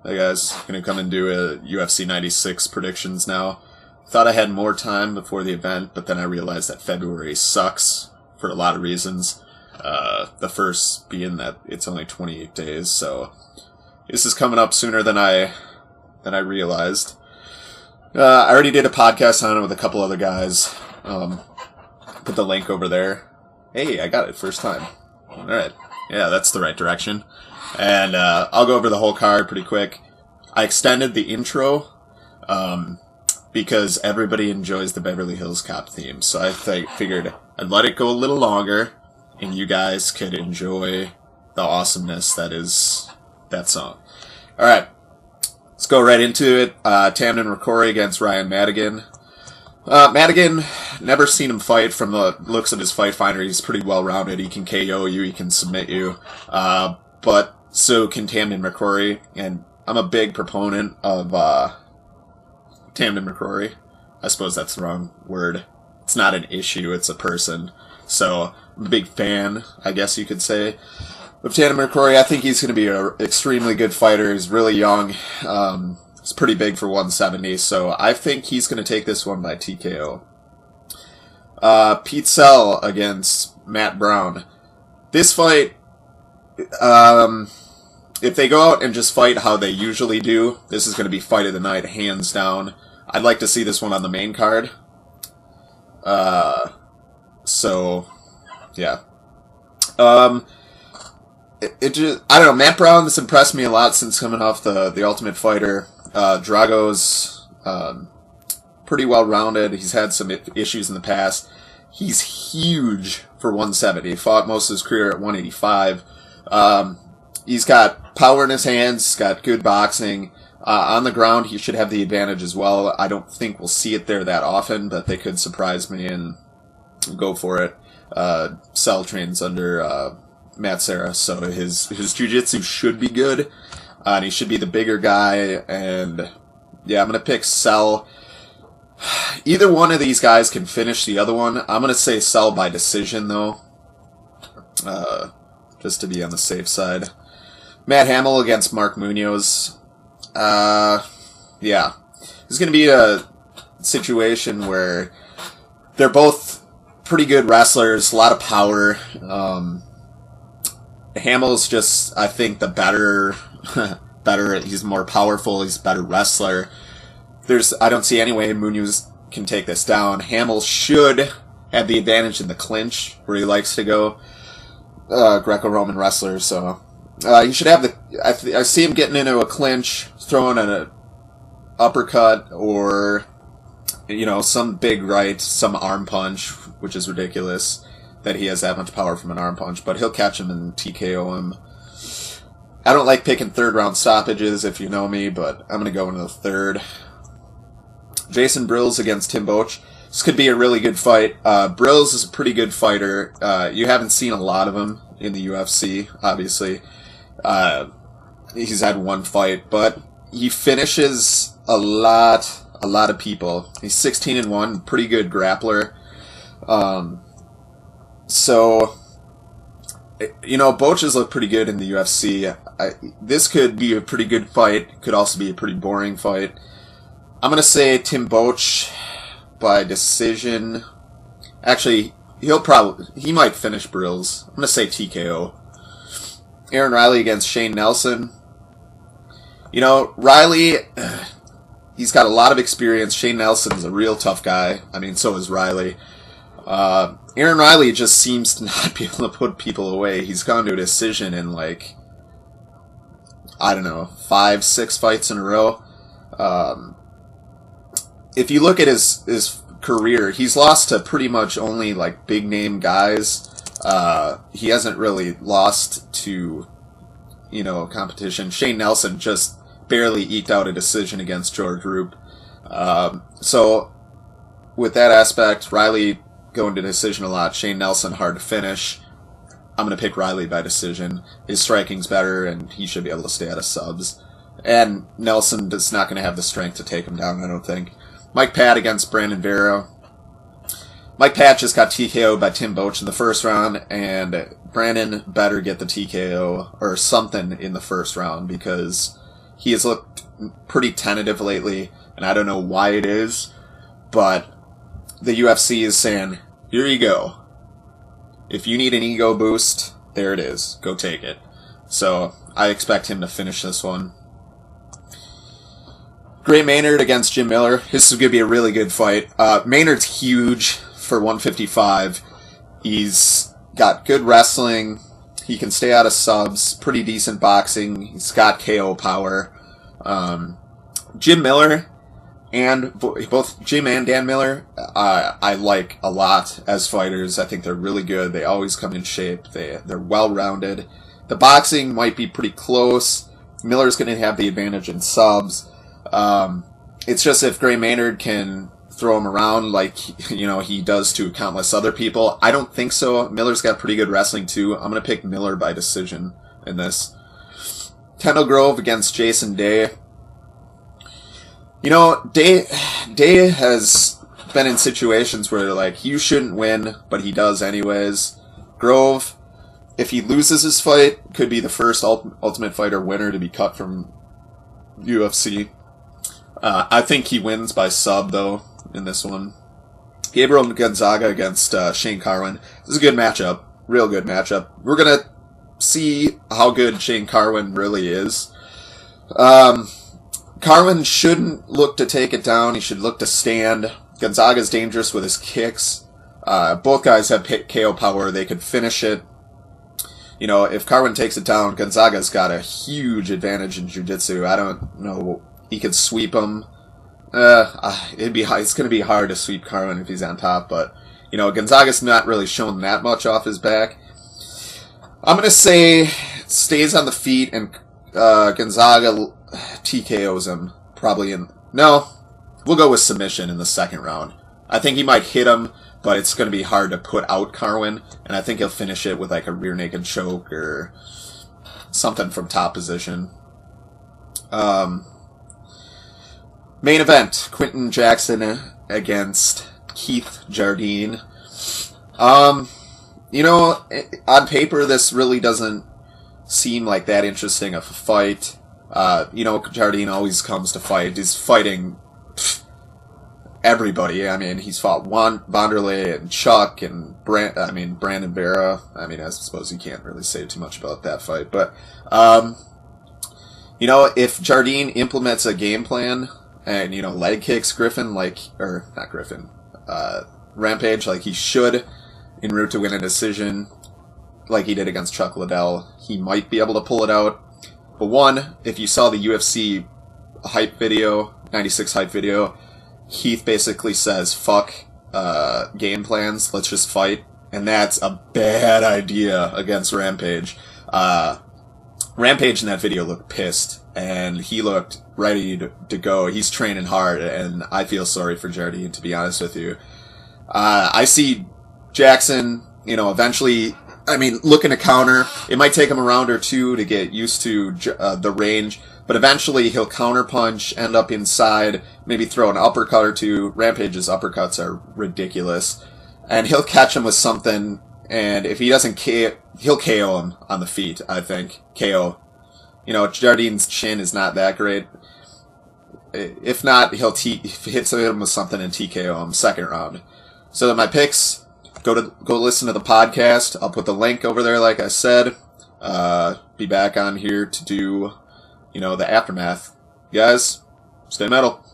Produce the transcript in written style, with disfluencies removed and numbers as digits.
Hey guys, gonna come and do a UFC 96 predictions now. Thought I had more time before the event, but then I realized that February sucks for a lot of reasons. The first being that it's only 28 days, so this is coming up sooner than I realized. I already did a podcast on it with a couple other guys. Put the link over there. Hey, I got it first time. Alright. Yeah, that's the right direction. And I'll go over the whole card pretty quick. I extended the intro because everybody enjoys the Beverly Hills Cop theme. So I figured I'd let it go a little longer, and you guys could enjoy the awesomeness that is that song. Alright, let's go right into it. Tamden Rakori against Ryan Madigan. Madigan, never seen him fight. From the looks of his fight finder, he's pretty well-rounded. He can KO you, he can submit you. But so can Tamden Rakori, and I'm a big proponent of Tamden Rakori. I suppose that's the wrong word. It's not an issue, it's a person. So I'm a big fan, I guess you could say, of Tamden Rakori. I think he's going to be an extremely good fighter. He's really young. He's pretty big for 170, so I think he's going to take this one by TKO. Pete Sell against Matt Brown. This fight, if they go out and just fight how they usually do, this is going to be fight of the night, hands down. I'd like to see this one on the main card. So, yeah. It just, I don't know, Matt Brown has impressed me a lot since coming off the Ultimate Fighter. Drago's pretty well-rounded. He's had some issues in the past. He's huge for 170. Fought most of his career at 185. He's got power in his hands. He's got good boxing. On the ground, he should have the advantage as well. I don't think we'll see it there that often, but they could surprise me and go for it. Cell trains under Matt Serra, so his jiu-jitsu should be good. And he should be the bigger guy, and yeah, I'm going to pick Cell. Either one of these guys can finish the other one. I'm going to say Cell by decision, though, just to be on the safe side. Matt Hamill against Mark Munoz. Yeah. This is going to be a situation where they're both pretty good wrestlers, a lot of power. Hamill's just, I think, the better, he's more powerful, he's a better wrestler. I don't see any way Munoz can take this down. Hamill should have the advantage in the clinch, where he likes to go. Greco-Roman wrestler, so he should have I see him getting into a clinch, throwing an uppercut, or, some big right, some arm punch, which is ridiculous that he has that much power from an arm punch, but he'll catch him and TKO him. I don't like picking third-round stoppages, if you know me, but I'm going to go into the third. Jason Brills against Tim Boetsch. This could be a really good fight. Brills is a pretty good fighter. You haven't seen a lot of him in the UFC, obviously. He's had one fight, but he finishes a lot of people. He's 16-1, pretty good grappler. So, Boetsch has looked pretty good in the UFC. This could be a pretty good fight. Could also be a pretty boring fight. I'm going to say Tim Boetsch by decision. Actually, he might finish Brills. I'm going to say TKO. Aaron Riley against Shane Nelson. Riley, he's got a lot of experience. Shane Nelson's a real tough guy. I mean, so is Riley. Aaron Riley just seems to not be able to put people away. He's gone to a decision in 5-6 fights in a row. If you look at his career, he's lost to pretty much only big name guys. He hasn't really lost to, competition. Shane Nelson just barely eked out a decision against George Roop. So with that aspect, Riley going to decision a lot. Shane Nelson hard to finish. I'm going to pick Riley by decision. His striking's better, and he should be able to stay out of subs. And Nelson is not going to have the strength to take him down, I don't think. Mike Pat against Brandon Vera. Mike Pat just got TKO'd by Tim Boetsch in the first round, and Brandon better get the TKO or something in the first round, because he has looked pretty tentative lately, and I don't know why it is, but the UFC is saying, here you go. If you need an ego boost, there it is. Go take it. So I expect him to finish this one. Gray Maynard against Jim Miller. This is going to be a really good fight. Maynard's huge for 155. He's got good wrestling. He can stay out of subs. Pretty decent boxing. He's got KO power. Jim Miller, and both Jim and Dan Miller, I like a lot as fighters. I think they're really good. They always come in shape. They're well-rounded. The boxing might be pretty close. Miller's going to have the advantage in subs. It's just if Gray Maynard can throw him around like, he does to countless other people. I don't think so. Miller's got pretty good wrestling too. I'm going to pick Miller by decision in this. Kendall Grove against Jason Day. Day has been in situations where, you shouldn't win, but he does anyways. Grove, if he loses his fight, could be the first Ultimate Fighter winner to be cut from UFC. I think he wins by sub, though, in this one. Gabriel Gonzaga against Shane Carwin. This is a good matchup. Real good matchup. We're going to see how good Shane Carwin really is. Carwin shouldn't look to take it down. He should look to stand. Gonzaga's dangerous with his kicks. Both guys have KO power. They could finish it. If Carwin takes it down, Gonzaga's got a huge advantage in jiu-jitsu. I don't know. He could sweep him. It's going to be hard to sweep Carwin if he's on top, but, Gonzaga's not really shown that much off his back. I'm going to say stays on the feet and Gonzaga TKOs him. We'll go with submission in the second round. I think he might hit him, but it's going to be hard to put out Carwin, and I think he'll finish it with a rear naked choke or something from top position. Main event, Quentin Jackson against Keith Jardine. On paper, this really doesn't seem like that interesting of a fight. Jardine always comes to fight. He's fighting everybody. I mean, he's fought Wanderlei and Chuck and Brandon Vera. I suppose you can't really say too much about that fight. But, if Jardine implements a game plan and, leg kicks Rampage like he should en route to win a decision like he did against Chuck Liddell, he might be able to pull it out. But one, if you saw the UFC hype video, 96 hype video, Keith basically says, fuck game plans, let's just fight. And that's a bad idea against Rampage. Rampage in that video looked pissed, and he looked ready to go. He's training hard, and I feel sorry for Jardine, to be honest with you. I see Jackson, eventually, looking to counter. It might take him a round or two to get used to the range, but eventually he'll counterpunch, end up inside, maybe throw an uppercut or two. Rampage's uppercuts are ridiculous. And he'll catch him with something, and if he doesn't he'll KO him on the feet, I think. KO. Jardine's chin is not that great. If not, he'll hit him with something and TKO him second round. So my picks, go listen to the podcast. I'll put the link over there, like I said. Be back on here to do, the aftermath. You guys, stay metal.